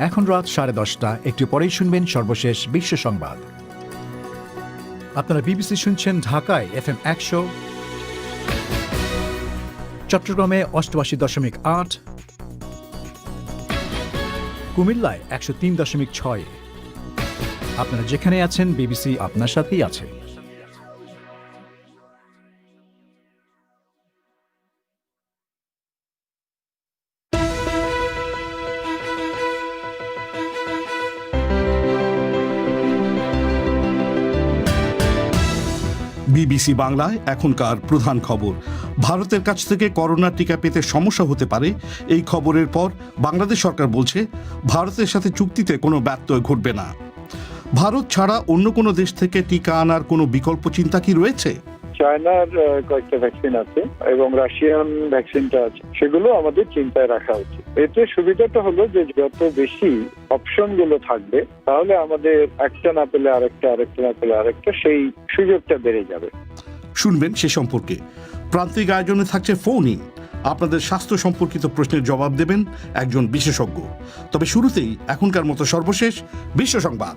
এখন রাত 10:30, একটু পরেই শুনবেন সর্বশেষ বিশ্ব সংবাদ। আপনারা বিবিসি শুনছেন ঢাকায় FM 100, চট্টগ্রামে 88.8, কুমিল্লায় 103.6। আপনারা যেখানে আছেন, বিবিসি আপনার সাথেই আছে। বিবিসি বাংলায় এখনকার প্রধান খবর। ভারতের কাছ থেকে করোনার টিকা পেতে সমস্যা হতে পারে, এই খবরের পর বাংলাদেশ সরকার বলছে ভারতের সাথে চুক্তিতে কোনো ব্যত্যয় ঘটবে না। ভারত ছাড়া অন্য কোনো দেশ থেকে টিকা আনার কোনো বিকল্প চিন্তা কি রয়েছে? চায়নার কয়েকটা ভ্যাকসিন আছে এবং রাশিয়ান ভ্যাকসিনটা আছে, সেগুলো আমাদের চিন্তায় রাখা উচিত। এতে সুবিধাটা হলো যে যত বেশি অপশন গুলো থাকবে, তাহলে আমাদের একটা না পেলে আরেকটা, আরেকটা না পেলে আরেকটা, সেই সুযোগটা বেড়ে যাবে। শুনবেন সে সম্পর্কে। প্রান্তিক আয়োজনে থাকছে ফোন ইন। আপনাদের স্বাস্থ্য সম্পর্কিত প্রশ্নের জবাব দেবেন একজন বিশেষজ্ঞ। তবে শুরুতেই এখনকার মতো সর্বশেষ বিশ্ব সংবাদ।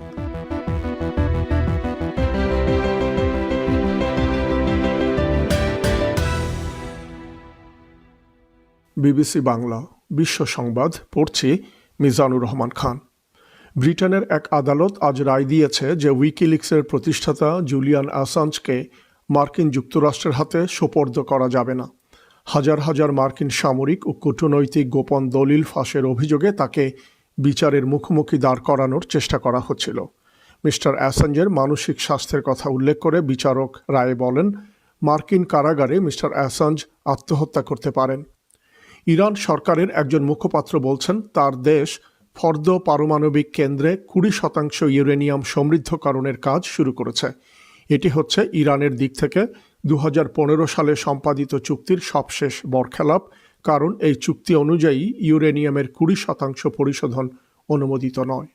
বিবিসি বাংলা বিশ্ব সংবাদ পড়ছি মিজানুর রহমান খান। ব্রিটেনের এক আদালত আজ রায় দিয়েছে যে উইকিলিক্সের প্রতিষ্ঠাতা জুলিয়ান অ্যাসাঞ্জকে মার্কিন যুক্তরাষ্ট্রের হাতে সোপর্দ করা যাবে না। হাজার হাজার মার্কিন সামরিক ও কূটনৈতিক গোপন দলিল ফাঁসের অভিযোগে তাকে বিচারের মুখোমুখি দাঁড় করানোর চেষ্টা করা হচ্ছিল। মিস্টার অ্যাসাঞ্জের মানসিক স্বাস্থ্যের কথা উল্লেখ করে বিচারক রায়ে বলেন, মার্কিন কারাগারে মিস্টার অ্যাসাঞ্জ আত্মহত্যা করতে পারেন। ইরান সরকারের একজন মুখপাত্র বলছেন, তার দেশ ফর্দ পারমাণবিক কেন্দ্রে 20% ইউরেনিয়াম সমৃদ্ধকরণের কাজ শুরু করেছে। এটি হচ্ছে ইরানের দিক থেকে 2015 সালে সম্পাদিত চুক্তির সবশেষ বরখেলাপ, কারণ এই চুক্তি অনুযায়ী ইউরেনিয়ামের 20% পরিশোধন অনুমোদিত নয়।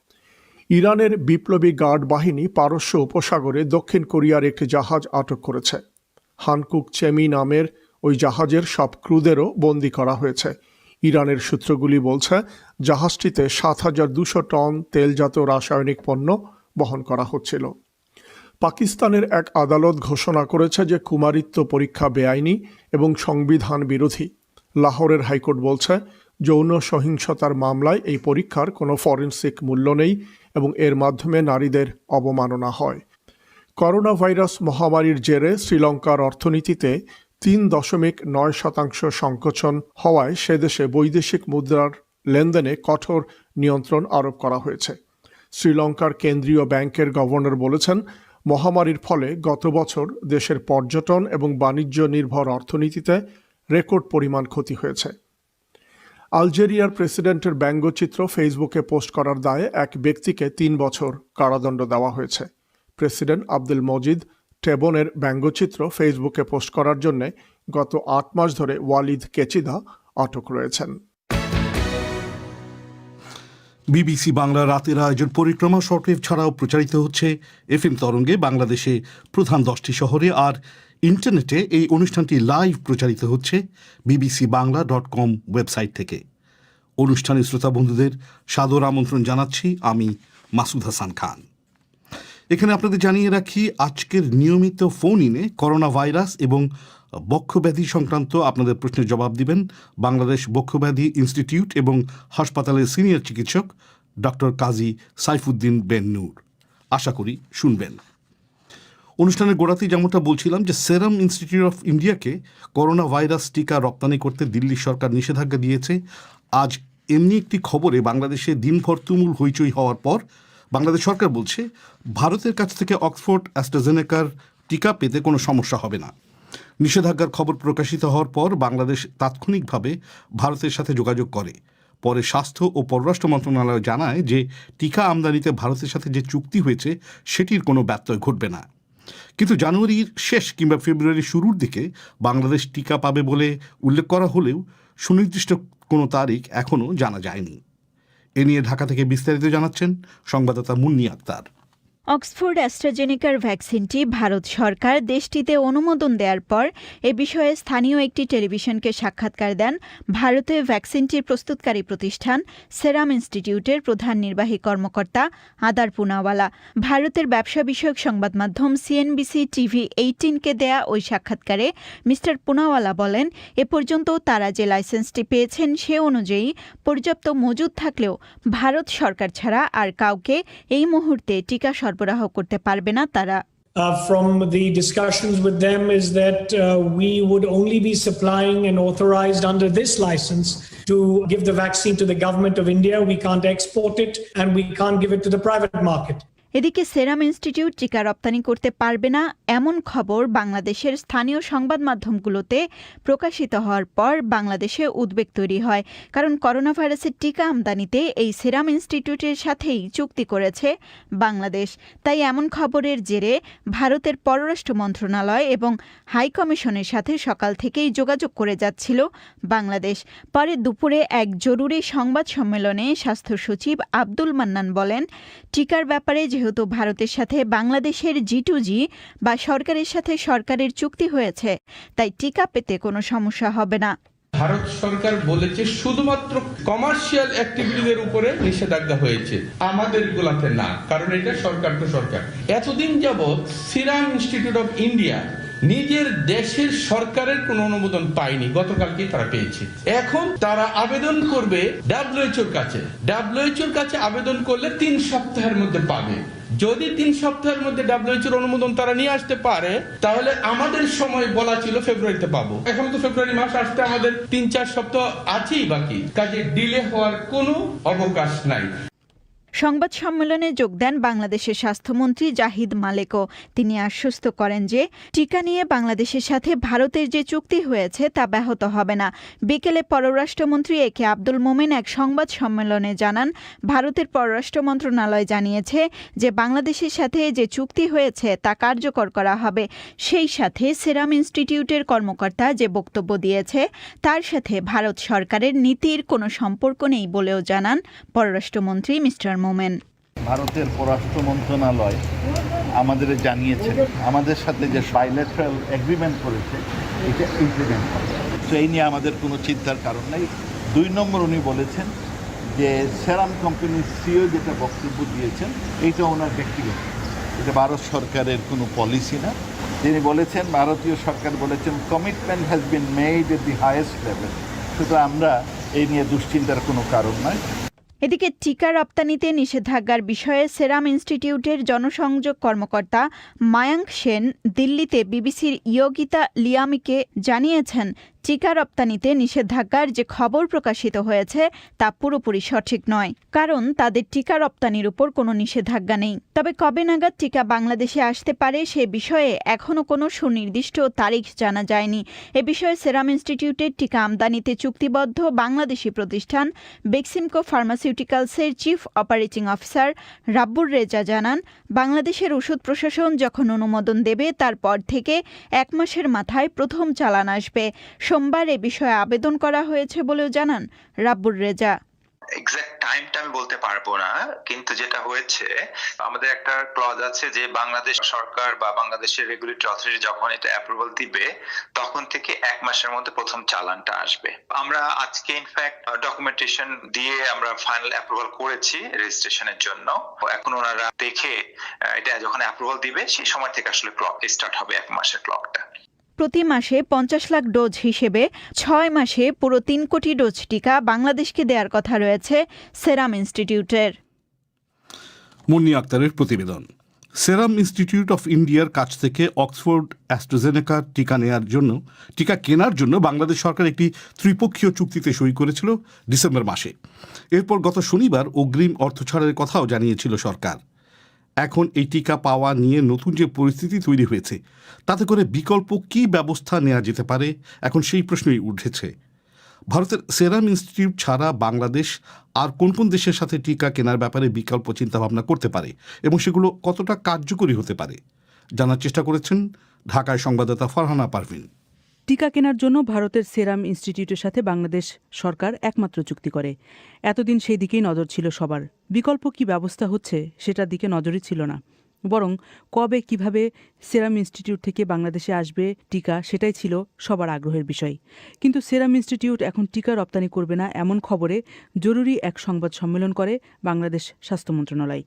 ইরানের বিপ্লবী গার্ড বাহিনী পারস্য উপসাগরে দক্ষিণ কোরিয়ার একটি জাহাজ আটক করেছে। হানকুক চেমি নামের ওই জাহাজের সব ক্রুদেরও বন্দী করা হয়েছে। ইরানের সূত্রগুলি বলছে, জাহাজটিতে 7,200 টন তেলজাত রাসায়নিক পণ্য বহন করা হচ্ছিল। পাকিস্তানের এক আদালত ঘোষণা করেছে যে কুমারিত্ব পরীক্ষা বেআইনি এবং সংবিধান বিরোধী। লাহোরের হাইকোর্ট বলছে, যৌন সহিংসতার মামলায় এই পরীক্ষার কোনো ফরেনসিক মূল্য নেই এবং এর মাধ্যমে নারীদের অবমাননা হয়। করোনা ভাইরাস মহামারীর জেরে শ্রীলঙ্কার অর্থনীতিতে 3.9% সংকোচন হওয়ায় সে দেশে বৈদেশিক মুদ্রার লেনদেনে কঠোর নিয়ন্ত্রণ আরোপ করা হয়েছে। শ্রীলঙ্কার কেন্দ্রীয় ব্যাংকের গভর্নর বলেছেন, মহামারীর ফলে গত বছর দেশের পর্যটন এবং বাণিজ্য নির্ভর অর্থনীতিতে রেকর্ড পরিমাণ ক্ষতি হয়েছে। আলজেরিয়ার প্রেসিডেন্টের ব্যঙ্গচিত্র ফেসবুকে পোস্ট করার দায়ে এক ব্যক্তিকে 3 বছর কারাদণ্ড দেওয়া হয়েছে। প্রেসিডেন্ট আব্দুল মজিদ টেবনের ব্যঙ্গচিত্র ফেসবুকে পোস্ট করার জন্য গত 8 মাস ধরে ওয়ালিদ কেচিদা আটক রয়েছেন। বিবিসি বাংলা রাতের আয়োজন পরিক্রমা শর্টওয়েভ ছাড়াও প্রচারিত হচ্ছে FM তরঙ্গে বাংলাদেশে প্রধান 10টি শহরে, আর ইন্টারনেটে এই অনুষ্ঠানটি লাইভ প্রচারিত হচ্ছে bbcbangla.com ওয়েবসাইট থেকে। অনুষ্ঠানের শ্রোতা বন্ধুদের সাদর আমন্ত্রণ জানাচ্ছি আমি মাসুদ হাসান খান। এখানে আপনাদের জানিয়ে রাখি, আজকের নিয়মিত ফোন ইনে করোনা ভাইরাস এবং বক্ষব্যাধি সংক্রান্ত আপনাদের প্রশ্নের জবাব দিবেন বাংলাদেশ বক্ষব্যাধি ইনস্টিটিউট এবং হাসপাতালের সিনিয়র চিকিৎসক ডক্টর কাজী সাইফুদ্দিন বেন নূর। আশা করি শুনবেন। অনুষ্ঠানের গোড়াতেই যেমনটা বলছিলাম যে সেরাম ইনস্টিটিউট অফ ইন্ডিয়াকে করোনা ভাইরাস টিকা রপ্তানি করতে দিল্লি সরকার নিষেধাজ্ঞা দিয়েছে। আজ এমনি একটি খবরে বাংলাদেশে দিনভর তুমুল হইচই হওয়ার পর বাংলাদেশ সরকার বলছে ভারতের কাছ থেকে অক্সফোর্ড অ্যাস্ট্রাজেনেকার টিকা পেতে কোনো সমস্যা হবে না। নিষেধাজ্ঞার খবর প্রকাশিত হওয়ার পর বাংলাদেশ তাৎক্ষণিকভাবে ভারতের সাথে যোগাযোগ করে। পরে স্বাস্থ্য ও পররাষ্ট্র মন্ত্রণালয় জানায় যে টিকা আমদানিতে ভারতের সাথে যে চুক্তি হয়েছে সেটির কোনো ব্যত্যয় ঘটবে না। কিন্তু জানুয়ারির শেষ কিংবা ফেব্রুয়ারির শুরুর দিকে বাংলাদেশ টিকা পাবে বলে উল্লেখ করা হলেও সুনির্দিষ্ট কোনো তারিখ এখনও জানা যায়নি। এ নিয়ে ঢাকা থেকে বিস্তারিত জানাচ্ছেন সংবাদদাতা মুন্নি আক্তার। অক্সফোর্ড অ্যাস্ট্রাজেনেকার ভ্যাকসিনটি ভারত সরকার দেশটিতে অনুমোদন দেওয়ার পর এ বিষয়ে স্থানীয় একটি টেলিভিশনকে সাক্ষাৎকার দেন ভারতে ভ্যাকসিনটির প্রস্তুতকারী প্রতিষ্ঠান সেরাম ইনস্টিটিউটের প্রধান নির্বাহী কর্মকর্তা আদার পুনাওয়ালা। ভারতের ব্যবসা বিষয়ক সংবাদ মাধ্যম CNBC TV 18-কে দেয়া ওই সাক্ষাৎকারে মিস্টার পুনাওয়ালা বলেন, এ পর্যন্ত তারা যে লাইসেন্সটি পেয়েছেন সে অনুযায়ী পর্যাপ্ত মজুদ থাকলেও ভারত সরকার ছাড়া আর কাউকে এই মুহূর্তে টিকা সরবরাহ করতে পারবে না তারা। From the discussions with them is that we would only be supplying and authorized under this license to give the vaccine to the government of India. We can't export it and we can't give it to the private market. এদিকে Serum Institute টিকা রপ্তানি করতে পারবে না এমন খবর বাংলাদেশের স্থানীয় সংবাদ মাধ্যমগুলোতে প্রকাশিত হওয়ার পর বাংলাদেশে উদ্বেগ তৈরি হয়। কারণ করোনা ভাইরাসের টিকা আমদানিতে এই সেরাম ইনস্টিটিউটের সাথেই চুক্তি করেছে বাংলাদেশ। তাই এমন খবরের জেরে ভারতের পররাষ্ট্র মন্ত্রণালয় এবং হাইকমিশনের সাথে সকাল থেকেই যোগাযোগ করে যাচ্ছিল বাংলাদেশ। পরে দুপুরে এক জরুরি সংবাদ সম্মেলনে স্বাস্থ্য সচিব আব্দুল মান্নান বলেন, টিকার ব্যাপারে যেহেতু ভারতের সাথে বাংলাদেশের G2G বা সরকারের সাথে সরকারের চুক্তি হয়েছে, তাই টিকা পেতে কোনো সমস্যা হবে না। ভারত সরকার বলেছে শুধুমাত্র কমার্শিয়াল অ্যাক্টিভিটিদের উপরে নিষেধাজ্ঞা হয়েছে, আমাদের গুলাতে না, কারণ এটা সরকার তো সরকার। এতদিন যাবৎ সিরাম ইনস্টিটিউট অফ ইন্ডিয়া নিজের দেশের সরকারের কোনো অনুমোদন পায়নি, গতকালকে তারা পেয়েছে। এখন তারা আবেদন করবে WHO-র কাছে। WHO-র কাছে আবেদন করলে 3 সপ্তাহের মধ্যে পাবে। যদি 3 সপ্তাহের মধ্যে WHO-র অনুমোদন তারা নিয়ে আসতে পারে, তাহলে আমাদের সময় বলা ছিল ফেব্রুয়ারিতে পাবো। এখন তো ফেব্রুয়ারি মাস আসতে আমাদের 3-4 সপ্তাহ আছেই বাকি, কাজে ডিলে হওয়ার কোনো অবকাশ নাই। সংবাদ সম্মেলনে যোগ দেন বাংলাদেশের স্বাস্থ্যমন্ত্রী জাহিদ মালেকও। তিনি আশ্বস্ত করেন যে টিকা নিয়ে বাংলাদেশের সাথে ভারতের যে চুক্তি হয়েছে তা ব্যাহত হবে না। বিকেলে পররাষ্ট্রমন্ত্রী AK আব্দুল মোমেন এক সংবাদ সম্মেলনে জানান, ভারতের পররাষ্ট্র মন্ত্রণালয় জানিয়েছে যে বাংলাদেশের সাথে যে চুক্তি হয়েছে তা কার্যকর করা হবে। সেই সাথে সেরাম ইনস্টিটিউটের কর্মকর্তা যে বক্তব্য দিয়েছে তার সাথে ভারত সরকারের নীতির কোনো সম্পর্ক নেই বলেও জানান পররাষ্ট্রমন্ত্রী মিস্টার মোমেন। ভারতের পররাষ্ট্র মন্ত্রণালয় আমাদের জানিয়েছে আমাদের সাথে যে বাইলেটারাল এগ্রিমেন্ট করেছে এটা ইমপ্লিমেন্ট হবে। তো এই নিয়ে আমাদের কোনো চিন্তার কারণ নেই। 2 নম্বর উনি বলেছেন যে সেরাম কোম্পানির CEO যেটা বক্তব্য দিয়েছেন এইটা ওনার ব্যক্তিগত, এটা ভারত সরকারের কোনো পলিসি না। তিনি বলেছেন, ভারতীয় সরকার বলেছেন commitment has been made at the highest level. সুতরাং আমরা এই নিয়ে দুশ্চিন্তার কোনো কারণ নাই। এদিকে টিকা রপ্তানিতে নিষেধাজ্ঞার বিষয়ে সেরাম ইনস্টিটিউটের জনসংযোগ কর্মকর্তা মায়াঙ্ক সেন দিল্লিতে বিবিসির ইয়োগিতা লিয়ামিকে জানিয়েছেন, টিকা রপ্তানিতে নিষেধাজ্ঞার যে খবর প্রকাশিত হয়েছে তা পুরোপুরি সঠিক নয়, কারণ তাদের টিকা রপ্তানির উপর কোনো নিষেধাজ্ঞা নেই। তবে কবে নাগাদ টিকা বাংলাদেশে আসতে পারে সে বিষয়ে এখনও কোনো সুনির্দিষ্ট তারিখ জানা যায়নি। এ বিষয়ে সেরাম ইনস্টিটিউটের টিকা আমদানিতে চুক্তিবদ্ধ বাংলাদেশি প্রতিষ্ঠান বেক্সিমকো ফার্মাসিউটিক্যালসের chief operating officer Rabbur Reza জানান, বাংলাদেশের ওষুধ প্রশাসন যখন অনুমোদন দেবে তারপর থেকে 1 মাসের মাথায় প্রথম চালান আসবে। সোমবার এ বিষয়ে আবেদন করা হয়েছে বলেও জানান রাব্বুর রেজা। এক্সাক্ট টাইমটা আমি বলতে পারবো না, কিন্তু যেটা হয়েছে আমাদের একটা ক্লজ আছে যে বাংলাদেশ সরকার বা বাংলাদেশের রেগুলেটরি অথরিটি যখন এটা অ্যাপ্রুভাল দিবে তখন থেকে 1 মাসের মধ্যে প্রথম চালানটা আসবে। আমরা আজকে ইনফ্যাক্ট ডকুমেন্টেশন দিয়ে আমরা ফাইনাল অ্যাপ্রুভাল করেছি রেজিস্ট্রেশনের জন্য। এখন ওনারা দেখে এটা যখন অ্যাপ্রুভাল দিবে সেই সময় থেকে আসলে ক্লক স্টার্ট হবে 1 মাসের ক্লকটা। প্রতি মাসে 50 লাখ ডোজ হিসেবে 6 মাসে পুরো 3 কোটি ডোজ টিকা বাংলাদেশকে দেওয়ার কথা রয়েছে সেরাম ইনস্টিটিউটের। মুন্নি আক্তারের প্রতিবেদন। সেরাম ইনস্টিটিউট অফ ইন্ডিয়ার কাছ থেকে অক্সফোর্ড অ্যাস্ট্রাজেনেকার টিকা কেনার জন্য বাংলাদেশ সরকার একটি ত্রিপক্ষীয় চুক্তিতে সই করেছিল ডিসেম্বর মাসে। এরপর গত শনিবার অগ্রিম অর্থ ছাড়ের কথাও জানিয়েছিল সরকার। এখন এই টিকা পাওয়া নিয়ে নতুন যে পরিস্থিতি তৈরি হয়েছে তাতে করে বিকল্প কী ব্যবস্থা নেওয়া যেতে পারে, এখন সেই প্রশ্নই উঠেছে। ভারতের সেরাম ইনস্টিটিউট ছাড়া বাংলাদেশ আর কোন কোন দেশের সাথে টিকা কেনার ব্যাপারে বিকল্প চিন্তাভাবনা করতে পারে এবং সেগুলো কতটা কার্যকরী হতে পারে জানার চেষ্টা করেছেন ঢাকায় সংবাদদাতা ফারহানা পারভিন। টিকা কেনার জন্য ভারতের সেরাম ইনস্টিটিউটের সাথে বাংলাদেশ সরকার একমাত্র চুক্তি করে। এতদিন সেই দিকেই নজর ছিল সবার। বিকল্প কি ব্যবস্থা হচ্ছে সেটার দিকে নজরই ছিল না। বরং কবে কিভাবে সেরাম ইনস্টিটিউট থেকে বাংলাদেশে আসবে টিকা সেটাই ছিল সবার আগ্রহের বিষয়। কিন্তু সেরাম ইনস্টিটিউট এখন টিকা রপ্তানি করবে না এমন খবরে জরুরি এক সংবাদ সম্মেলন করে বাংলাদেশ স্বাস্থ্য মন্ত্রণালয়।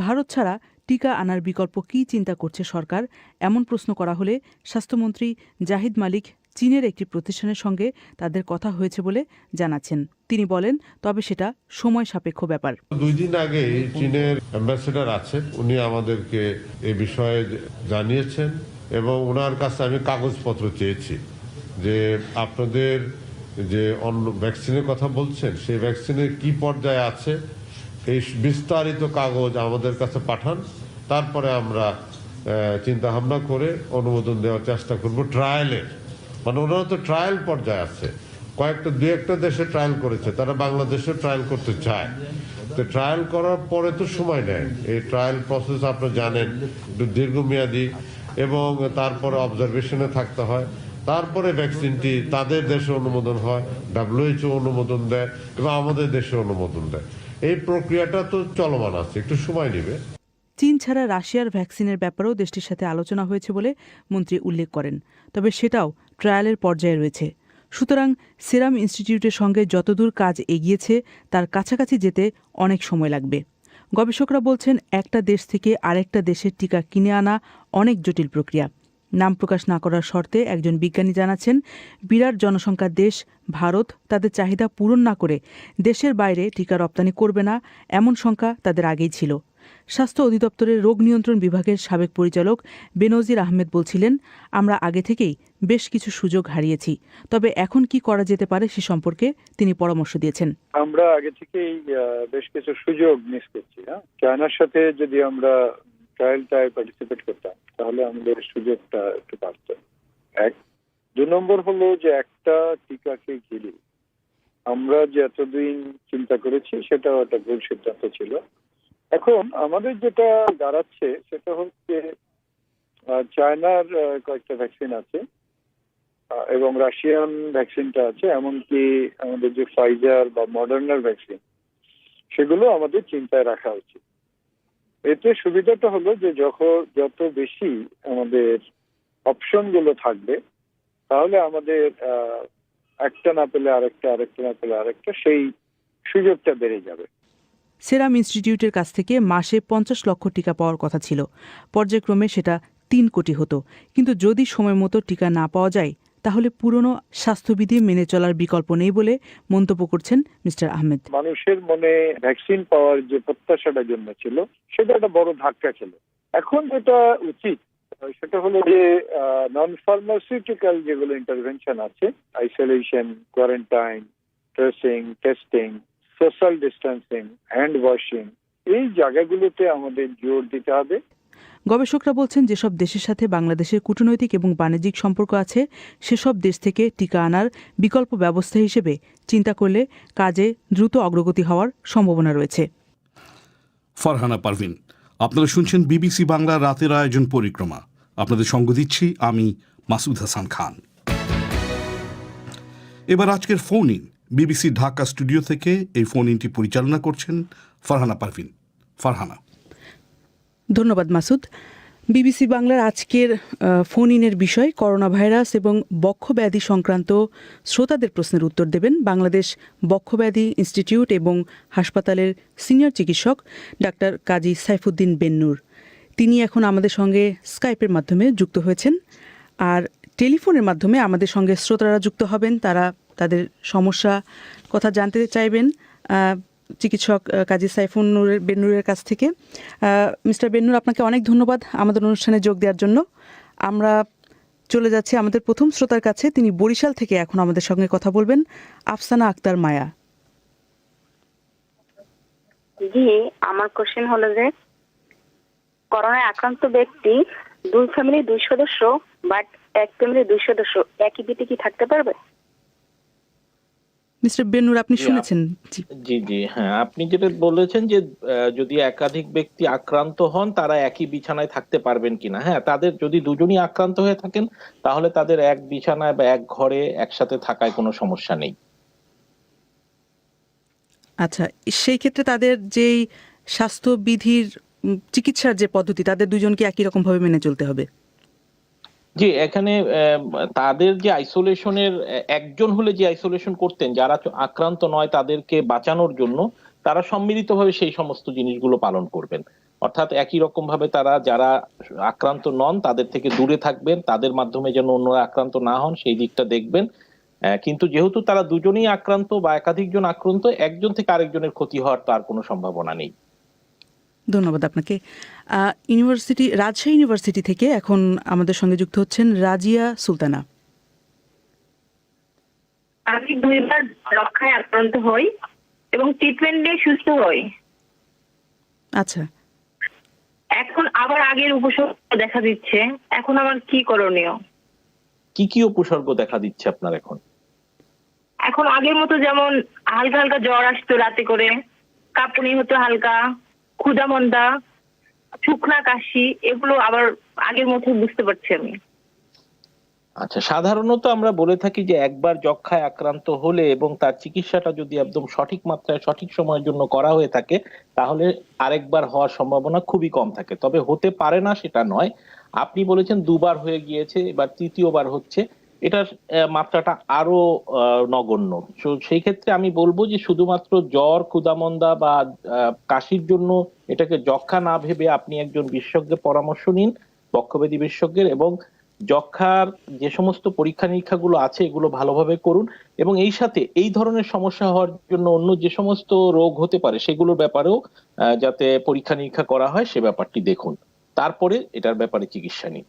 ভারত ছাড়া টিকা আনার বিকল্প কী চিন্তা করছে সরকার এমন প্রশ্ন করা হলে স্বাস্থ্যমন্ত্রী জাহিদ মালিক চীনের একটি প্রতিষ্ঠানের সঙ্গে তাদের কথা হয়েছে বলে জানাচ্ছেন। তিনি বলেন, তবে সেটা সময় সাপেক্ষ ব্যাপার। 2 দিন আগে চীনের অ্যাম্বাসেডর আছেন, উনি আমাদেরকে এই বিষয়ে জানিয়েছেন এবং ওনার কাছে আমি কাগজপত্র চেয়েছি যে আপনাদের যে অন্য ভ্যাকসিনের কথা বলছেন সেই ভ্যাকসিনের কি পর্যায়ে আছে এই বিস্তারিত কাগজ আমাদের কাছে পাঠান, তারপরে আমরা চিন্তা ভাবনা করে অনুমোদন দেওয়ার চেষ্টা করব ট্রায়ালের। মানে ওনারা তো ট্রায়াল পর্যায়ে আছে, দু একটা দেশে ট্রায়াল করেছে, তারা বাংলাদেশে ট্রায়াল করতে চায়। তো ট্রায়াল করার পরে তো সময় নেয়, এই ট্রায়াল প্রসেস আপনারা জানেন একটু দীর্ঘমেয়াদী এবং তারপরে অবজারভেশনে থাকতে হয়, তারপরে ভ্যাকসিনটি তাদের দেশে অনুমোদন হয়, WHO অনুমোদন দেয় এবং আমাদের দেশে অনুমোদন দেয়। এই প্রক্রিয়াটা তো চলমান আছে, একটু সময় নেবে। চীন ছাড়া রাশিয়ার ভ্যাকসিনের ব্যাপারেও দেশটির সাথে আলোচনা হয়েছে বলে মন্ত্রী উল্লেখ করেন, তবে সেটাও ট্রায়ালের পর্যায়ে রয়েছে। সুতরাং সেরাম ইনস্টিটিউটের সঙ্গে যতদূর কাজ এগিয়েছে তার কাছাকাছি যেতে অনেক সময় লাগবে। গবেষকরা বলছেন, একটা দেশ থেকে আরেকটা দেশের টিকা কিনে আনা অনেক জটিল প্রক্রিয়া। নাম প্রকাশ না করার শর্তে একজন বিজ্ঞানী জানাচ্ছেন, বিরাট জনসংখ্যার দেশ ভারত তাদের চাহিদা পূরণ না করে দেশের বাইরে টিকা রপ্তানি করবে না এমন শঙ্কা তাদের আগেই ছিল। স্বাস্থ্য অধিদপ্তরের রোগ নিয়ন্ত্রণ বিভাগের সাবেক পরিচালক বেনজির আহমেদ বলছিলেন, আমরা আগে থেকেই বেশ কিছু সুযোগ হারিয়েছি, তবে এখন কি করা যেতে পারে সে সম্পর্কে তিনি পরামর্শ দিয়েছেন। আমরা আগে থেকেই বেশ কিছু সুযোগ মিস করছি। চায়নার সাথে যদি আমরা ট্রায়ালটায় পার্টিসিপেট করতাম তাহলে আমাদের সুযোগটা একটু বাড়ত। 1 2 নম্বর হলো যে একটা টিকাকে ঘিরে আমরা যে এতদিন চিন্তা করেছি সেটাও একটা ভুল সিদ্ধান্ত ছিল। এখন আমাদের যেটা দাঁড়াচ্ছে সেটা হচ্ছে চায়নার কয়েকটা ভ্যাকসিন আছে এবং রাশিয়ান ভ্যাকসিনটা আছে, এমনকি আমাদের যে ফাইজার বা মডার্নার ভ্যাকসিন সেগুলো আমাদের চিন্তায় রাখা উচিত। এতে সুবিধাটা হলো যে যত বেশি আমাদের অপশন গুলো থাকবে তাহলে আমাদের একটা না পেলে আরেকটা, আরেকটা না পেলে আরেকটা, সেই সুযোগটা বেড়ে যাবে। সেরাম ইনস্টিটিউটের কাছ থেকে মাসে 50 লক্ষ টিকা পাওয়ার কথা ছিল, পর্যায়ক্রমে সেটা 3 কোটি হতো। কিন্তু যদি সময় মতো টিকা না পাওয়া যায় তাহলে পুরনো স্বাস্থ্যবিধি মেনে চলার বিকল্প নেই বলে মন্তব্য করছেন মিস্টার আহমেদ। মানুষের মনে ভ্যাকসিন পাওয়ার যে প্রত্যাশাটা জন্মেছিল সেটা একটা বড় ধাক্কা ছিল। এখন যেটা উচিত সেটা হলো যে নন ফার্মাসিউটিক্যাল যেগুলো ইন্টারভেনশন আছে, isolation, quarantine, tracing, testing, social distancing, hand washing, এই জায়গাগুলোতে আমাদের জোর দিতে হবে। গবেষকরা বলছেন, যেসব দেশের সাথে বাংলাদেশের কূটনৈতিক এবং বাণিজ্যিক সম্পর্ক আছে সেসব দেশ থেকে টিকা আনার বিকল্প ব্যবস্থা হিসেবে চিন্তা করলে কাজে দ্রুত অগ্রগতি হওয়ার সম্ভাবনা রয়েছে। ফারহানা পারভিন, আপনারা শুনছেন বিবিসি বাংলা রাতের আয়োজন পরিক্রমা। আপনাদের সঙ্গ দিচ্ছি আমি মাসুদ হাসান খান। এবার আজকের phone in. BBC Dhaka studio থেকে এই ফোন ইনটি পরিচালনা করছেন ফারহানা পারভিন। ফারহানা। ধন্যবাদ মাসুদ। বিবিসি বাংলার আজকের ফোন ইনের বিষয় করোনা ভাইরাস এবং বক্ষব্যাধি সংক্রান্ত শ্রোতাদের প্রশ্নের উত্তর দেবেন বাংলাদেশ বক্ষব্যাধি ইনস্টিটিউট এবং হাসপাতালের সিনিয়র চিকিৎসক ডাক্তার কাজী সাইফুদ্দিন বেন্নুর। তিনি এখন আমাদের সঙ্গে স্কাইপের মাধ্যমে যুক্ত হয়েছেন, আর টেলিফোনের মাধ্যমে আমাদের সঙ্গে শ্রোতারা যুক্ত হবেন, তারা তাদের সমস্যা কথা জানতে চাইবেন চিকিৎসক কাজী সাইফুদ্দিন বেন্নুরের কাছ থেকে। মিস্টার বেন্নুর, আপনাকে অনেক ধন্যবাদ আমাদের অনুষ্ঠানে যোগ দেওয়ার জন্য। আমরা চলে যাচ্ছি আমাদের প্রথম শ্রোতার কাছে। তিনি বরিশাল থেকে এখন আমাদের সঙ্গে কথা বলবেন, আফসানা আক্তার মায়া। জি, আমার কোশ্চেন হলো যে করোনায় আক্রান্ত ব্যক্তি 2 ফ্যামিলির 2 সদস্য বাট এক ফ্যামিলির 2 সদস্য একই বেডে কি থাকতে পারবে? মিস্টার বেন্নুর, আপনি শুনেছেন? জি জি, হ্যাঁ, আপনি যেটা বলেছেন যে যদি একাধিক ব্যক্তি আক্রান্ত হন তারা একই বিছানায় থাকতে পারবেন কিনা। হ্যাঁ, তাদের যদি দুজনই আক্রান্ত হয়ে থাকেন তাহলে তাদের এক বিছানায় বা এক ঘরে একসাথে থাকায় কোনো সমস্যা নেই। আচ্ছা, সেই ক্ষেত্রে তাদের যেই স্বাস্থ্যবিধির চিকিৎসার যে পদ্ধতি তাদের দুজনকে একই রকম ভাবে মেনে চলতে হবে? জি, এখানে তাদের যে আইসোলেশনের একজন হলে যে আইসোলেশন করতেন, যারা আক্রান্ত নয় তাদেরকে বাঁচানোর জন্য তারা সম্মিলিতভাবে সেই সমস্ত জিনিসগুলো পালন করবেন। অর্থাৎ একই রকম ভাবে তারা যারা আক্রান্ত নন তাদের থেকে দূরে থাকবেন, তাদের মাধ্যমে যেন অন্যরা আক্রান্ত না হন সেই দিকটা দেখবেন। কিন্তু যেহেতু তারা দুজনেই আক্রান্ত বা একাধিকজন আক্রান্ত, একজন থেকে আরেকজনের ক্ষতি হওয়ার তার কোনো সম্ভাবনা নেই। ধন্যবাদ আপনাকে। রাজশাহী ইউনিভার্সিটি থেকে এখন আমাদের সঙ্গে যুক্ত হচ্ছেন রাজিয়া সুলতানা। আমি 2বার যক্ষায় আক্রান্ত হই এবং ট্রিটমেন্ট নিয়ে সুস্থ হই। আচ্ছা, এখন আবার আগের উপসর্গ দেখা দিচ্ছে, এখন আমার কি করণীয়? কি কি উপসর্গ দেখা দিচ্ছে আপনার এখন? এখন আগের মতো যেমন হালকা হালকা জ্বর আসতো রাতে করে, কাঁপুনি হতো হালকা, ক্ষুধা মন্দা, শুকনা কাশি, এগুলো আবার আগের মতো বুঝতে পারছি আমি। আচ্ছা, সাধারণত আমরা বলে থাকি যে একবার যক্ষ্মায় আক্রান্ত হলে এবং তার চিকিৎসাটা যদি একদম সঠিক মাত্রায় সঠিক সময়ের জন্য করা হয়ে থাকে তাহলে আরেকবার হওয়ার সম্ভাবনা খুবই কম থাকে। তবে হতে পারে না সেটা নয়। আপনি বলেছেন 2বার হয়ে গিয়েছে, এবার 3য় হচ্ছে, এটার মাত্রাটা আরো নগণ্য। সেই ক্ষেত্রে আমি বলবো যে শুধুমাত্র জ্বর, ক্ষুধামন্দা বা কাশির জন্য এটাকে যক্ষ্মা না ভেবে আপনি একজন বিশেষজ্ঞের পরামর্শ নিন, বক্ষব্যাধি বিশেষজ্ঞের, এবং যক্ষ্মার যে সমস্ত পরীক্ষা নিরীক্ষাগুলো আছে এগুলো ভালোভাবে করুন, এবং এই সাথে এই ধরনের সমস্যা হওয়ার জন্য অন্য যে সমস্ত রোগ হতে পারে সেগুলোর ব্যাপারেও যাতে পরীক্ষা নিরীক্ষা করা হয় সে ব্যাপারটি দেখুন, তারপরে এটার ব্যাপারে চিকিৎসা নিন।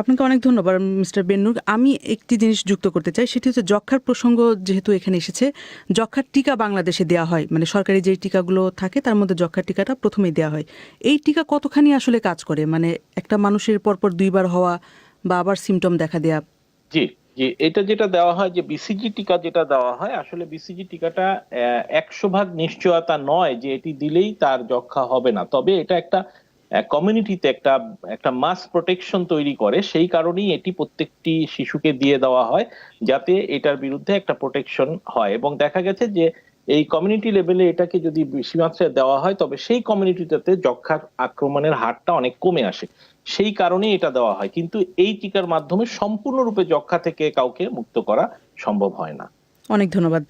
আপনাকে অনেক ধন্যবাদ মিস্টার বেন্নুর। আমি একটি জিনিস যুক্ত করতে চাই, সেটি হচ্ছে যক্ষ্মার প্রসঙ্গ যেহেতু এখানে এসেছে, যক্ষ্মার টিকা বাংলাদেশে দেওয়া হয়, মানে সরকারি যে টিকাগুলো থাকে তার মধ্যে যক্ষ্মার টিকাটা প্রথমেই দেওয়া হয়। এই টিকা কতখানি আসলে কাজ করে, মানে একটা মানুষের পরপর 2বার হওয়া বা আবার সিমটম দেখা দেয়া? জি জি, এটা যেটা দেওয়া হয় যে বিসিজি টিকা যেটা দেওয়া হয়, আসলে বিসিজি টিকাটা 100% নিশ্চয়তা নয় যে এটি দিলেই তার যক্ষ্মা হবে না, তবে এটা একটা কমিউনিটিতে একটা মাস প্রোটেকশন তৈরি করে। সেই কারণেই এটি প্রত্যেকটি শিশুকে দিয়ে দেওয়া হয় যাতে এটার বিরুদ্ধে একটা প্রোটেকশন হয়, এবং দেখা গেছে যে এই কমিউনিটি লেভেলে এটাকে যদি বেশি মাত্রায় দেওয়া হয় তবে সেই কমিউনিটিতে যক্ষ্মার আক্রমণের হারটা অনেক কমে আসে, সেই কারণেই এটা দেওয়া হয়। কিন্তু এই টিকার মাধ্যমে সম্পূর্ণরূপে যক্ষ্মা থেকে কাউকে মুক্ত করা সম্ভব হয় না। অনেক ধন্যবাদ।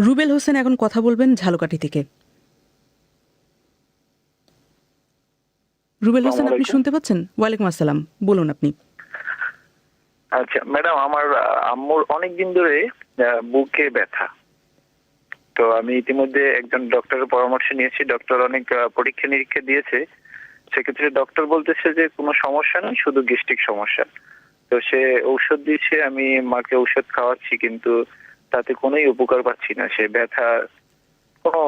রুবেল হোসেন এখন কথা বলবেন ঝালকাঠি থেকে। রুবেল হোসেন, আপনি শুনতে পাচ্ছেন? ওয়ালাইকুম আসসালাম, বলুন আপনি। আচ্ছা ম্যাডাম, আমার আম্মুর অনেকদিন ধরে বুকে ব্যথা, তো আমি ইতিমধ্যে একজন ডক্টরের পরামর্শ নিয়েছি। ডক্টর অনেক পরীক্ষা নিরীক্ষা দিয়েছে, সেক্ষেত্রে ডক্টর বলতেছে যে কোনো সমস্যা নেই, শুধু গ্যাস্ট্রিক সমস্যা। তো সে ঔষধ দিয়েছে, আমি মাকে ঔষধ খাওয়াচ্ছি, কিন্তু তাতে কোনোই উপকার পাচ্ছি না, সে ব্যথা কোনো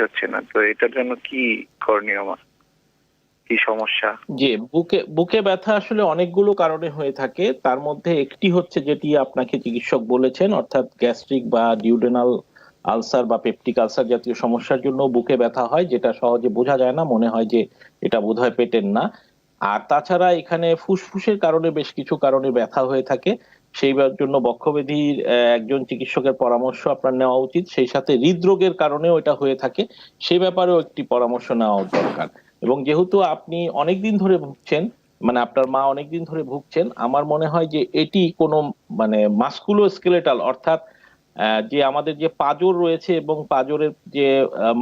হচ্ছে না। তো এটার জন্য কি করণীয়, আমার কি সমস্যা? যে বুকে ব্যথা আসলে অনেকগুলো কারণে হয়ে থাকে, তার মধ্যে একটি হচ্ছে যেটি আপনাকে চিকিৎসক বলেছেন, অর্থাৎ গ্যাস্ট্রিক বা ডিউডেনাল আলসার বা পেপটিক আলসার জাতীয় সমস্যার জন্য বুকে ব্যথা হয়, যেটা সহজে বোঝা যায় না, মনে হয় যে এটা বোধহয় পেটের না। আর তাছাড়া এখানে ফুসফুসের কারণে বেশ কিছু কারণে ব্যথা হয়ে থাকে, সেই জন্য বক্ষব্যাধির একজন চিকিৎসকের পরামর্শ আপনার নেওয়া উচিত। সেই সাথে হৃদরোগের কারণেও এটা হয়ে থাকে, সেই ব্যাপারেও একটি পরামর্শ নেওয়া দরকার। এবং যেহেতু আপনি অনেকদিন ধরে ভুগছেন, মানে আপনার মা অনেকদিন ধরে ভুগছেন, আমার মনে হয় যে এটি কোনো মানে মাসকুলোস্কেলেটাল, অর্থাৎ যে আমাদের যে পাঁজর রয়েছে এবং পাঁজরের যে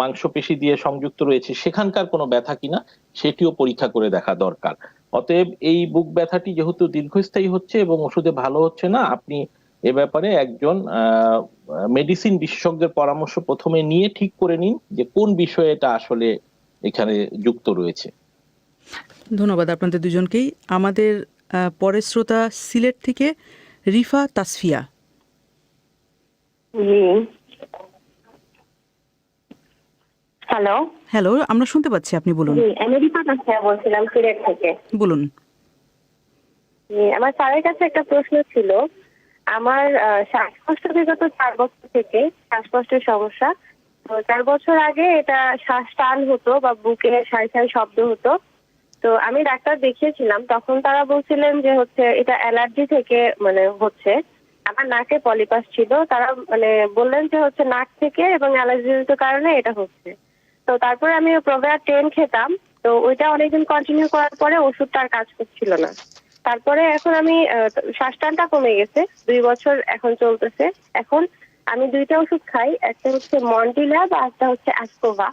মাংসপেশি দিয়ে সংযুক্ত রয়েছে সেখানকার কোনো ব্যথা কিনা সেটিও পরীক্ষা করে দেখা দরকার। অতএব এই বুক ব্যথাটি যেহেতু দীর্ঘস্থায়ী হচ্ছে এবং ওষুধে ভালো হচ্ছে না, আপনি এ ব্যাপারে একজন মেডিসিন বিশেষজ্ঞের পরামর্শ প্রথমে নিয়ে ঠিক করে নিন যে কোন বিষয়ে এটা আসলে এখানে যুক্ত রয়েছে। ধন্যবাদ আপনাদের দুজনকেই। আমাদের পরের শ্রোতা সিলেট থেকে রিফা তাসফিয়া। হ্যালো হ্যালো, আমরা শুনতে পাচ্ছি, আপনি বলুন। আমি রিফা তাসফিয়া বলছিলাম সিলেট থেকে। বলুন। আমার স্যারের কাছে একটা প্রশ্ন ছিল। আমার শ্বাসকষ্ট বিগত 4 বছর থেকে শ্বাসকষ্টের সমস্যা। তো 4 বছর আগে এটা শ্বাস টান হতো বা বুকে সাই সাই শব্দ হতো। তো আমি ডাক্তার দেখিয়েছিলাম, তখন তারা বলছিলেন যে হচ্ছে এটা অ্যালার্জি থেকে মানে হচ্ছে। আমার নাকে পলিপাস ছিল, তারা মানে বললেন যে হচ্ছে নাক থেকে এবং অ্যালার্জিজনিত কারণে এটা হচ্ছে। তো তারপরে আমি প্রোভেয়ার 10 খেতাম, তো ওইটা অনেকদিন কন্টিনিউ করার পরে ওষুধটা আর কাজ করছিল না। তারপরে এখন আমি শ্বাসটানটা কমে গেছে, 2 বছর এখন চলতেছে। এখন আমি 2টা ওষুধ খাই, একটা হচ্ছে মন্টিল্যাব আর একটা হচ্ছে অ্যাসকোভা।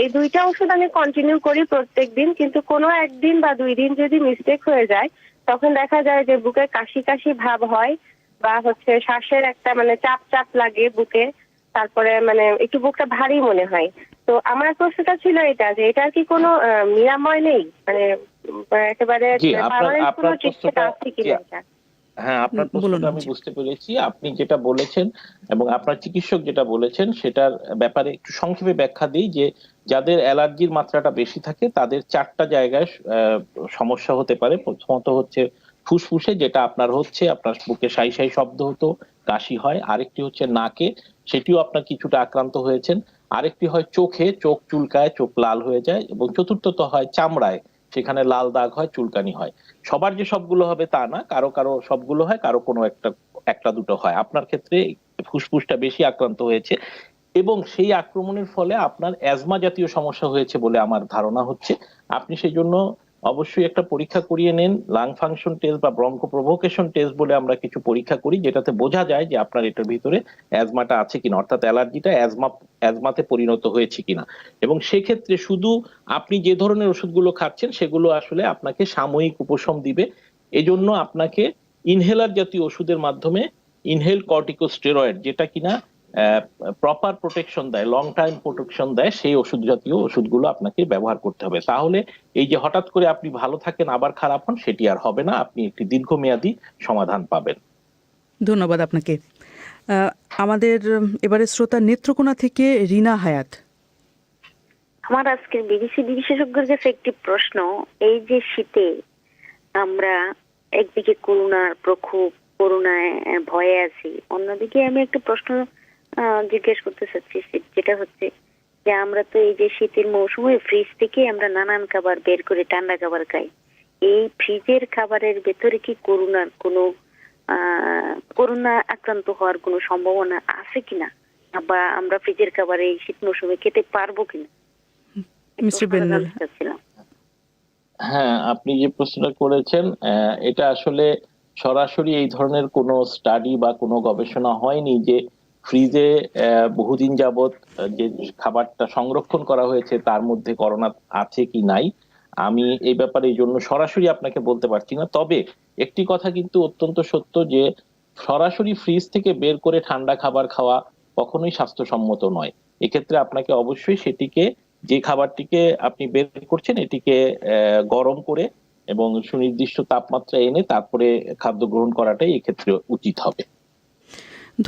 এই 2টা ওষুধ আমি কন্টিনিউ করি প্রত্যেকদিন, কিন্তু কোনো একদিন বা 2 দিন যদি মিস্টেক হয়ে যায় তখন দেখা যায় যে বুকে কাশি কাশি ভাব হয়, বা হচ্ছে শ্বাসের একটা মানে চাপ চাপ লাগে বুকে, তারপরে মানে একটু বুকটা ভারী মনে হয়। তো আমার প্রশ্নটা ছিল এটা, যে এটার কি কোনো নিরাময় নেই, মানে একেবারে পার্মানেন্ট কোনো ট্রিটমেন্ট আছে কিনা এটা? হ্যাঁ, আপনার প্রশ্নটা আমি বুঝতে পেরেছি। আপনি যেটা বলেছেন এবং আপনার চিকিৎসক যেটা বলেছেন সেটার ব্যাপারে একটু সংক্ষেপে ব্যাখ্যা দিই, যে যাদের অ্যালার্জির মাত্রাটা বেশি থাকে তাদের 4টা জায়গায় সমস্যা হতে পারে। প্রথমত হচ্ছে ফুসফুসে, যেটা আপনার হচ্ছে, আপনার বুকে সাই সাই শব্দ হতো, কাশি হয়। আরেকটি হচ্ছে নাকে, সেটিও আপনার কিছুটা আক্রান্ত হয়েছেন। আরেকটি হয় চোখে, চোখ চুলকায়, চোখ লাল হয়ে যায়। এবং চতুর্থত হয় চামড়ায়, সেখানে লাল দাগ হয়, চুলকানি হয়। সবার যে সবগুলো হবে তা না, কারো কারো সবগুলো হয়, কারো কোনো একটা দুটো হয়। আপনার ক্ষেত্রে ফুসফুসটা বেশি আক্রান্ত হয়েছে এবং সেই আক্রমণের ফলে আপনার অ্যাজমা জাতীয় সমস্যা হয়েছে বলে আমার ধারণা হচ্ছে। আপনি সেই জন্য অবশ্যই একটা পরীক্ষা করিয়ে নেন, লাং ফাংশন টেস্ট বা ব্রঙ্কো প্রভোকেশন টেস্ট বলে আমরা কিছু পরীক্ষা করি, যেটাতে বোঝা যায় যে আপনার এটার ভিতরে অ্যাজমাটা আছে কিনা, অর্থাৎ অ্যালার্জিটা অ্যাজমাতে পরিণত হয়েছে কিনা। এবং সেক্ষেত্রে শুধু আপনি যে ধরনের ওষুধগুলো খাচ্ছেন সেগুলো আসলে আপনাকে সাময়িক উপশম দিবে। এজন্য আপনাকে ইনহেলার জাতীয় ওষুধের মাধ্যমে, ইনহেল কর্টিকোস্টেরয়েড, যেটা কিনা প্রপার প্রোটেকশন দেয়, লং টাইম প্রোটেকশন দেয়, সেই ওষুধ জাতীয় ওষুধগুলো আপনাকে ব্যবহার করতে হবে। তাহলে এই যে হঠাৎ করে আপনি ভালো থাকেন আবার খারাপ হন, সেটি আর হবে না। আপনি একটি দীর্ঘমেয়াদী সমাধান পাবেন। ধন্যবাদ আপনাকে। আমাদের এবারে শ্রোতা নেত্রকোনা থেকে রিনা হায়াত। আমার আজকের বিবিসি বিশেষজ্ঞের কাছে একটি প্রশ্ন। এই যে শীতে আমরা একদিকে করোনার প্রকোপ, করোনায় ভয়ে আছি, অন্যদিকে আমি একটা প্রশ্ন জিজ্ঞেস করতে চাচ্ছি, যেটা হচ্ছে যে আমরা তো এই যে শীতের মৌসুমে ফ্রিজ থেকে আমরা নানান খাবার বের করে ঠান্ডা খাবার খাই। এই ফ্রিজের খাবারের ভেতরে কি করোনা আক্রান্ত হওয়ার কোনো সম্ভাবনা আছে কিনা, বা আমরা ফ্রিজের খাবার এই শীত মৌসুমে খেতে পারবো কিনা? হ্যাঁ, আপনি যে প্রশ্নটা করেছেন এটা আসলে সরাসরি এই ধরনের কোনো স্টাডি বা কোনো গবেষণা হয়নি যে ফ্রিজে বহুদিন যাবত যে খাবারটা সংরক্ষণ করা হয়েছে তার মধ্যে করোনা আছে কি নাই। আমি এই ব্যাপারে এই জন্য সরাসরি আপনাকে বলতে পারছি না। তবে একটি কথা কিন্তু অত্যন্ত সত্য, যে সরাসরি ফ্রিজ থেকে বের করে ঠান্ডা খাবার খাওয়া কখনোই স্বাস্থ্যসম্মত নয়। এক্ষেত্রে আপনাকে অবশ্যই সেটিকে, যে খাবারটিকে আপনি বের করছেন, এটিকে গরম করে এবং সুনির্দিষ্ট তাপমাত্রা এনে তারপরে খাদ্য গ্রহণ করাটাই এক্ষেত্রে উচিত হবে।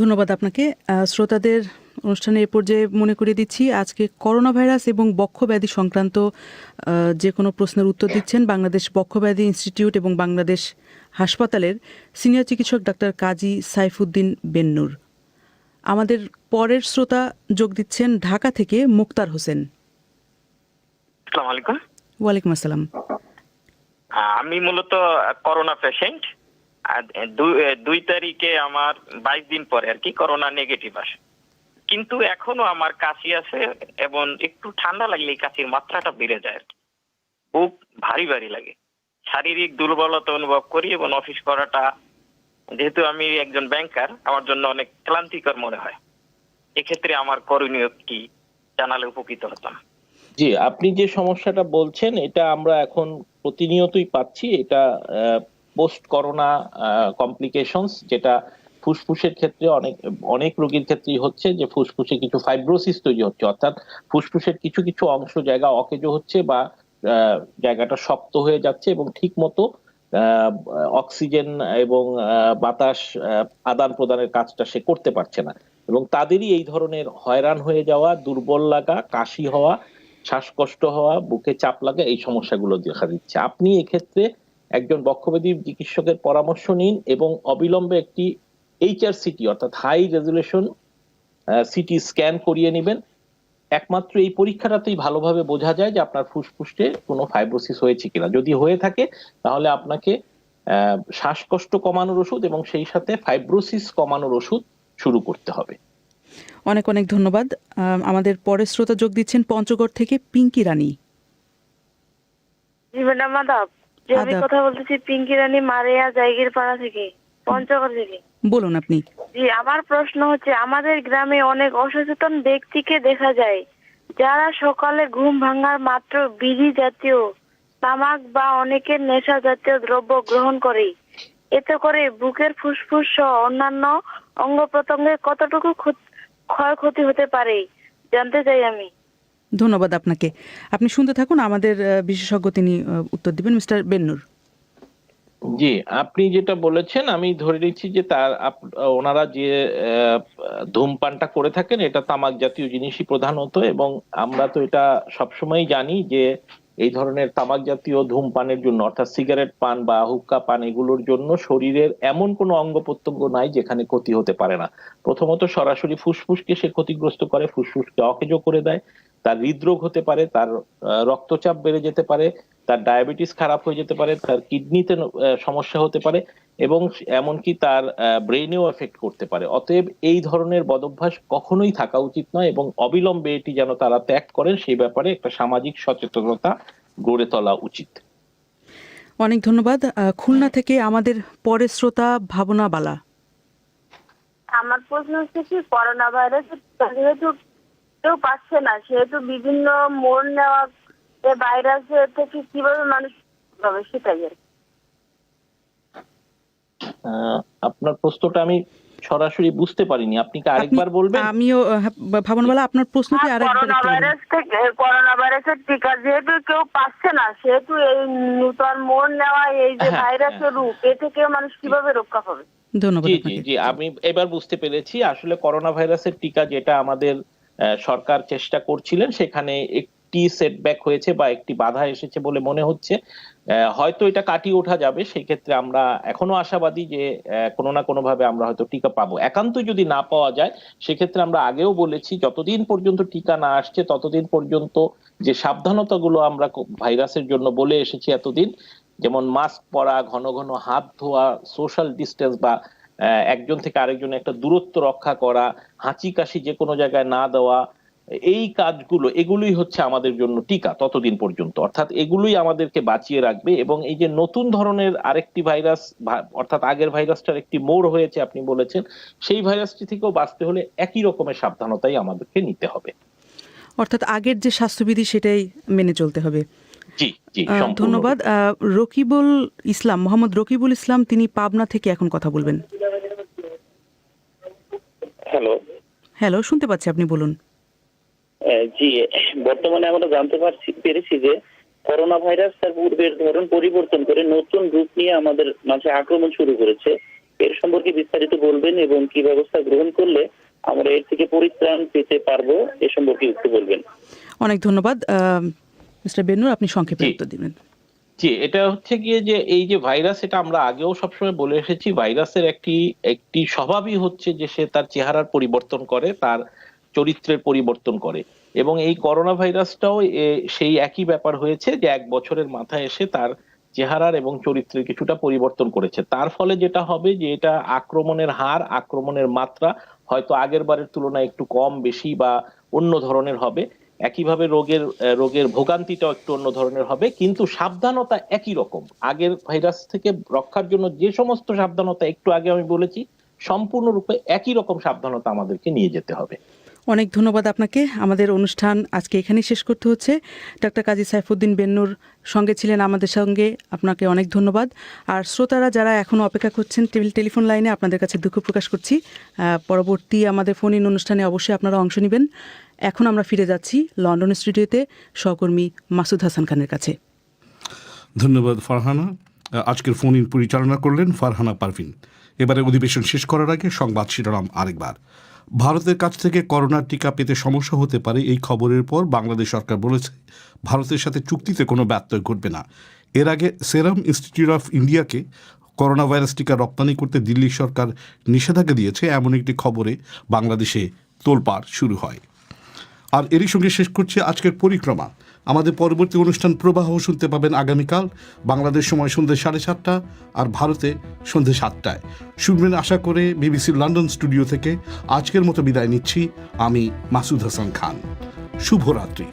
ধন্যবাদ আপনাকে। শ্রোতাদের অনুষ্ঠানে এ পর্যায়ে মনে করিয়ে দিচ্ছি, আজকে করোনা ভাইরাস এবং বক্ষব্যাধি সংক্রান্ত যে কোনো প্রশ্নের উত্তর দিচ্ছেন বাংলাদেশ বক্ষব্যাধি ইনস্টিটিউট এবং বাংলাদেশ হাসপাতালের সিনিয়র চিকিৎসক ডাক্তার কাজী সাইফুদ্দিন বেন্নুর। আমাদের পরের শ্রোতা যোগ দিচ্ছেন ঢাকা থেকে মুক্তার হোসেন। আসসালামু আলাইকুম। ওয়ালাইকুম আসসালাম। আমি মূলত করোনা পেশেন্ট। 2 তারিখে আমার 22 দিন পরে আর কি করোনা নেগেটিভ আসে, কিন্তু এখনো আমার কাশি আছে এবং একটু ঠান্ডা লাগলে কাশির মাত্রাটা বেড়ে যায় আর কি। বুক ভারী ভারী লাগে, শারীরিক দুর্বলতা অনুভব করি এবং অফিস করাটা, যেহেতু আমি একজন ব্যাংকার, আমার জন্য অনেক ক্লান্তিকর মনে হয়। এক্ষেত্রে আমার করণীয় কি জানালে উপকৃত হতাম। জি, আপনি যে সমস্যাটা বলছেন এটা আমরা এখন প্রতিনিয়তই পাচ্ছি। এটা পোস্ট করোনা কমপ্লিকেশনস, যেটা ফুসফুসের ক্ষেত্রে অনেক রোগীর ক্ষেত্রেই হচ্ছে, যে ফুসফুসে কিছু ফাইব্রোসিস তৈরি হচ্ছে, অর্থাৎ ফুসফুসের কিছু কিছু অংশ জায়গা অকেজো হচ্ছে বা জায়গাটা শক্ত হয়ে যাচ্ছে এবং ঠিক মতো অক্সিজেন এবং বাতাস আদান প্রদানের কাজটা সে করতে পারছে না। এবং তাদেরই এই ধরনের হয়রান হয়ে যাওয়া, দুর্বল লাগা, কাশি হওয়া, শ্বাসকষ্ট হওয়া, বুকে চাপ লাগা, এই সমস্যাগুলো দেখা দিচ্ছে। আপনি এক্ষেত্রে একজন বক্ষব্যাধি চিকিৎসকের পরামর্শ নিন এবং অবিলম্বে একটি HRCT অর্থাৎ হাই রেজুলেশন সিটি স্ক্যান করিয়ে নেবেন। একমাত্র এই পরীক্ষাটাতেই ভালোভাবে বোঝা যায় যে আপনার ফুসফুসে কোনো ফাইব্রোসিস হয়েছে কিনা। যদি হয়ে থাকে তাহলে আপনাকে শ্বাসকষ্ট কমানোর ওষুধ এবং সেই সাথে ফাইব্রোসিস কমানোর ওষুধ শুরু করতে হবে। অনেক অনেক ধন্যবাদ। আমাদের পরের শ্রোতা যোগ দিচ্ছেন পঞ্চগড় থেকে পিঙ্কি রানী। জি ম্যাডাম আদাব। যে আমি আদাব। কথা বলতেছি পিঙ্কি রানী মারিয়া জায়গির পাড়া থেকে, পঞ্চগড় থেকে। বলুন আপনি। জি, আমার প্রশ্ন হচ্ছে, আমাদের গ্রামে অনেক অসচেতন ব্যক্তিকে দেখা যায় যারা সকালে ঘুম ভাঙার মাত্র বিড়ি জাতীয়, তামাক বা অনেকের নেশা জাতীয় দ্রব্য গ্রহণ করে। এতে করে বুকের ফুসফুস সহ অন্যান্য অঙ্গ প্রত্যঙ্গের কতটুকু ক্ষয়ক্ষতি হতে পারে জানতে চাই আমি। ধন্যবাদ আপনাকে। আপনি শুনতে থাকুন, আমাদের বিশেষজ্ঞ তিনি উত্তর দিবেন। মিস্টার বেন্নুর। জি, আপনি যেটা বলেছেন আমি ধরে নিচ্ছি যে ওনারা যে ধূমপানটা করে থাকেন এটা তামাক জাতীয় জিনিসই প্রধানত, এবং আমরা তো এটা সবসময় জানি যে এই ধরনের তামাক জাতীয় ধূমপানের জন্য, অর্থাৎ সিগারেট পান বা হুক্কা পান, এগুলোর জন্য শরীরের এমন কোনো অঙ্গ প্রত্যঙ্গ নাই যেখানে ক্ষতি হতে পারে না। প্রথমত সরাসরি ফুসফুসকে সে ক্ষতিগ্রস্ত করে, ফুসফুসকে অকেজো করে দেয়, তার হৃদরোগ হতে পারে, তার রক্তচাপ বেড়ে যেতে পারে, তার ডায়াবেটিস খারাপ হয়ে যেতে পারে, তার কিডনিতে সমস্যা হতে পারে, এবং এমনকি তার ব্রেনেও এফেক্ট করতে পারে। অতএব এই ধরনের বদভ্যাস কখনোই থাকা উচিত নয়, এবং অবিলম্বে এটি যেন তারা ত্যাগ করেন সেই ব্যাপারে একটা সামাজিক সচেতনতা গড়ে তোলা উচিত। অনেক ধন্যবাদ। খুলনা থেকে আমাদের পরের শ্রোতা ভাবনা বালা। আমার প্রশ্ন হচ্ছে কি, করোনা ভাইরাস যেহেতু কেউ পাচ্ছে না, সেহেতু বিভিন্ন মোড় নেওয়া ভাইরাস থেকে কিভাবে মানুষ হবে সেটাই আর কি। আপনার প্রশ্নটা আমি সরাসরি বুঝতে পারিনি, আপনি কি আরেকবার বলবেন? আমিও ভাবনবালা, আপনার প্রশ্নটি আরেকবার করোনা একটু বলুন। ভাইরাস থেকে, করোনা ভাইরাসের টিকা যেহেতু কেউ পাচ্ছে না, সেহেতু এই নূতন মোড় নেওয়া এই যে ভাইরাসের রূপ, এ থেকে মানুষ কিভাবে রক্ষা পাবে? ধন্যবাদ জি জি আপনাকে। জি, আমি এবার বুঝতে পেরেছি। আসলে করোনা ভাইরাসের টিকা যেটা আমাদের সরকার চেষ্টা করছিলেন, সেখানে একটি সেটব্যাক হয়েছে বা একটি বাধা এসেছে বলে মনে হচ্ছে। হয়তো এটা কাটিয়ে ওঠা যাবে, সেই ক্ষেত্রে আমরা এখনো আশাবাদী যে কোনো না কোনো ভাবে আমরা হয়তো টিকা পাবো। একান্ত যদি না পাওয়া যায়, সেক্ষেত্রে আমরা আগেও বলেছি যতদিন পর্যন্ত টিকা না আসছে ততদিন পর্যন্ত যে সাবধানতাগুলো আমরা ভাইরাসের জন্য বলে এসেছি এতদিন, যেমন মাস্ক পরা, ঘন ঘন হাত ধোয়া, সোশ্যাল ডিস্টেন্স বা একজন থেকে আরেকজনের একটা দূরত্ব রক্ষা করা, হাঁচি কাশি যে কোনো জায়গায় না দেওয়া, এই কাজগুলো, এগুলোই হচ্ছে আমাদের জন্য টিকা ততদিন পর্যন্ত। অর্থাৎ এগুলোই আমাদেরকে বাঁচিয়ে রাখবে। এবং এই যে নতুন ধরনের আরেকটি ভাইরাস, অর্থাৎ আগের ভাইরাসটার একটি মোড় হয়েছে আপনি বলেছেন, সেই ভাইরাসটি থেকেও বাঁচতে হলে একই রকমের সাবধানতাই আমাদেরকে নিতে হবে। অর্থাৎ আগের যে স্বাস্থ্যবিধি সেটাই মেনে চলতে হবে। জি জি, ধন্যবাদ। রকিবুল ইসলাম, মোহাম্মদ রকিবুল ইসলাম, তিনি পাবনা থেকে এখন কথা বলবেন। হ্যালো। হ্যালো, শুনতে পাচ্ছি, আপনি বলুন। জি, বর্তমানে আমরা জানতে পেরেছি যে করোনা ভাইরাস তার পূর্বের ধরন পরিবর্তন করে নতুন রূপ নিয়ে আমাদের মাঝে আক্রমণ শুরু করেছে। এর সম্পর্কে বিস্তারিত বলবেন এবং কি ব্যবস্থা গ্রহণ করলে আমরা এর থেকে পরিত্রাণ পেতে পারবো এ সম্পর্কে একটু বলবেন। অনেক ধন্যবাদ। মিস্টার বেন্নুর, আপনি সংক্ষেপে উত্তর দিবেন। জি, এটা হচ্ছে গিয়ে যে এই যে ভাইরাস, এটা আমরা আগেও সবসময় বলে এসেছি, ভাইরাসের একটি স্বভাবই হচ্ছে যে সে তার চেহারার পরিবর্তন করে, তার চরিত্রের পরিবর্তন করে। এবং এই করোনা ভাইরাসটাও সেই একই ব্যাপার হয়েছে, যে 1 বছরের মাথায় এসে তার চেহারার এবং চরিত্রের কিছুটা পরিবর্তন করেছে। তার ফলে যেটা হবে যে এটা আক্রমণের হার, আক্রমণের মাত্রা হয়তো আগের বারের তুলনায় একটু কম বেশি বা অন্য ধরনের হবে। একইভাবে রোগের ভোগান্তিটাও একটু অন্য ধরনের হবে, কিন্তু সাবধানতা একই রকম। আগের ভাইরাস থেকে রক্ষার জন্য যে সমস্ত সাবধানতা একটু আগে আমি বলেছি, সম্পূর্ণরূপে একই রকম সাবধানতা আমাদেরকে নিয়ে যেতে হবে। অনেক ধন্যবাদ আপনাকে। আমাদের অনুষ্ঠান আজকে এখানেই শেষ করতে হচ্ছে। ডাক্তার কাজী সাইফুদ্দিন বেন্নুর সঙ্গে ছিলেন আমাদের সঙ্গে, আপনাকে অনেক ধন্যবাদ। আর শ্রোতারা যারা এখনও অপেক্ষা করছেন টেলিফোন লাইনে, আপনাদের কাছে দুঃখ প্রকাশ করছি। পরবর্তী আমাদের ফোন ইন অনুষ্ঠানে অবশ্যই আপনারা অংশ নেবেন। এখন আমরা ফিরে যাচ্ছি লন্ডন স্টুডিওতে সহকর্মী মাসুদ হাসান খানের কাছে। ধন্যবাদ ফারহানা। আজকের ফোন ইন পরিচালনা করলেন ফারহানা পারভিন। এবারে অধিবেশন শেষ করার আগে সংবাদ শিরোনাম আরেকবার। ভারতের কাছ থেকে করোনার টিকা পেতে সমস্যা হতে পারে, এই খবরের পর বাংলাদেশ সরকার বলেছে ভারতের সাথে চুক্তিতে কোনো ব্যত্যয় ঘটবে না। এর আগে সেরাম ইনস্টিটিউট অফ ইন্ডিয়াকে করোনা ভাইরাস টিকা রপ্তানি করতে দিল্লি সরকার নিষেধাজ্ঞা দিয়েছে, এমন একটি খবরে বাংলাদেশে তোলপাড় শুরু হয়। আর এরই সঙ্গে শেষ করছে আজকের পরিক্রমা। আমাদের পরবর্তী অনুষ্ঠান প্রবাহ শুনতে পাবেন আগামীকাল বাংলাদেশ সময় সন্ধ্যে 7:30 আর ভারতে সন্ধ্যে 7টায়। শুনবেন আশা করে বিবিসির লন্ডন স্টুডিও থেকে। আজকের মতো বিদায় নিচ্ছি আমি মাসুদ হাসান খান। শুভরাত্রি।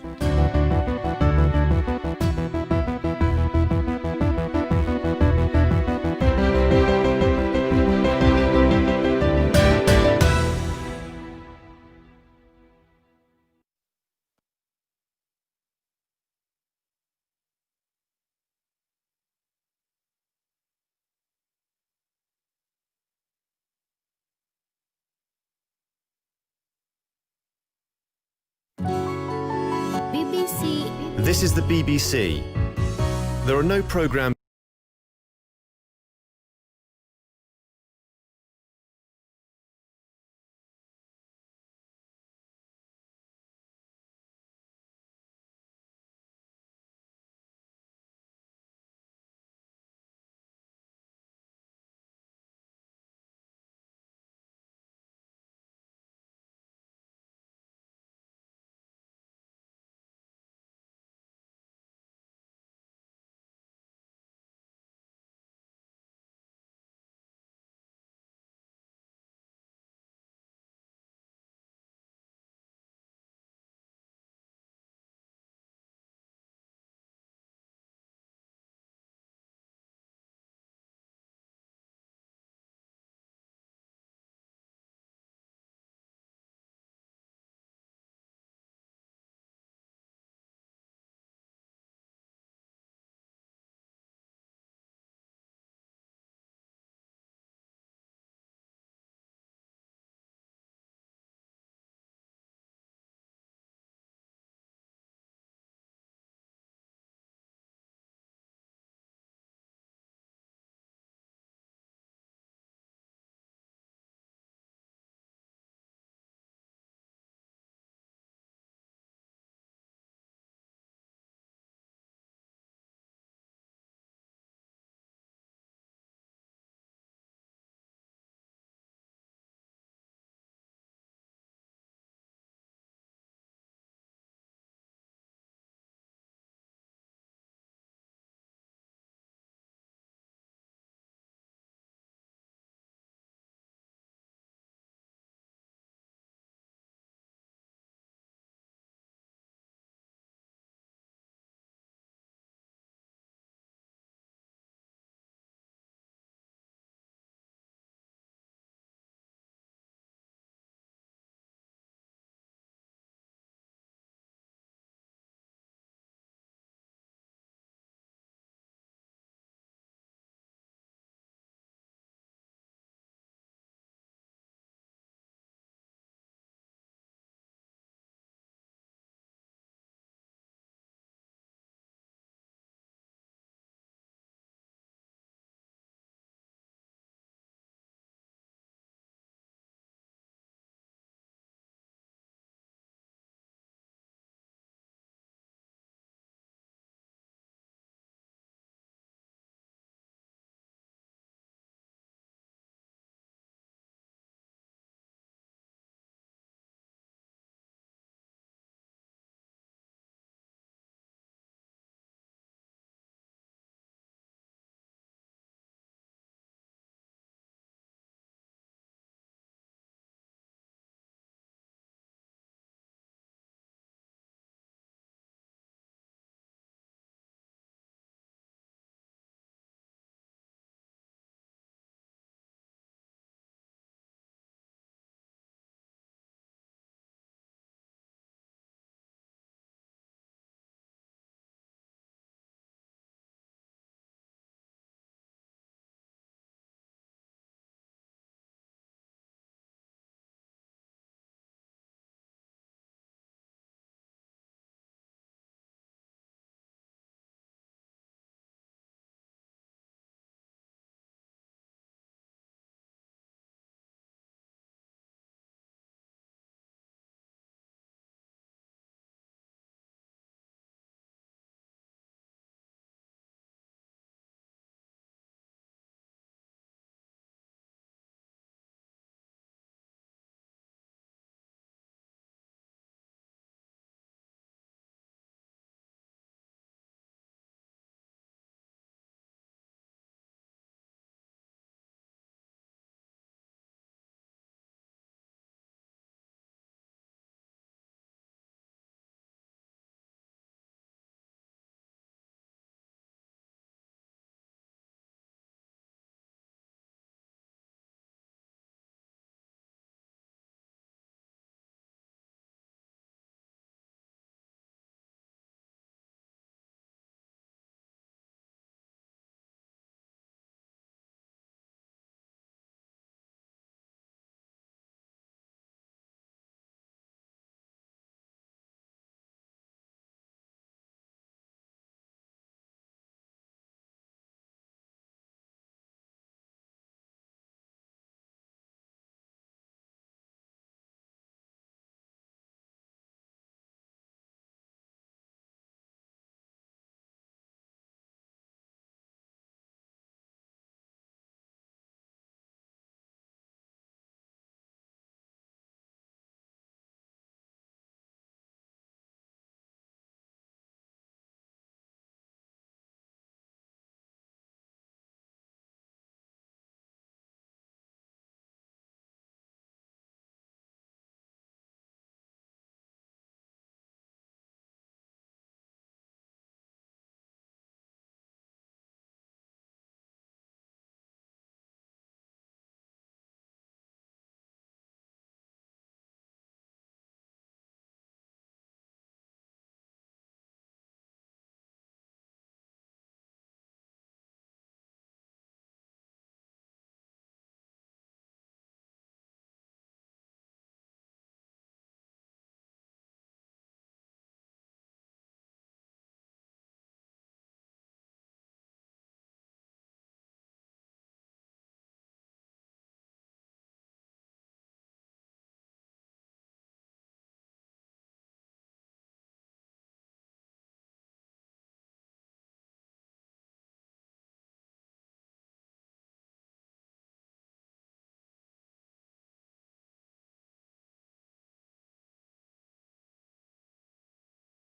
This is the BBC. There are no programs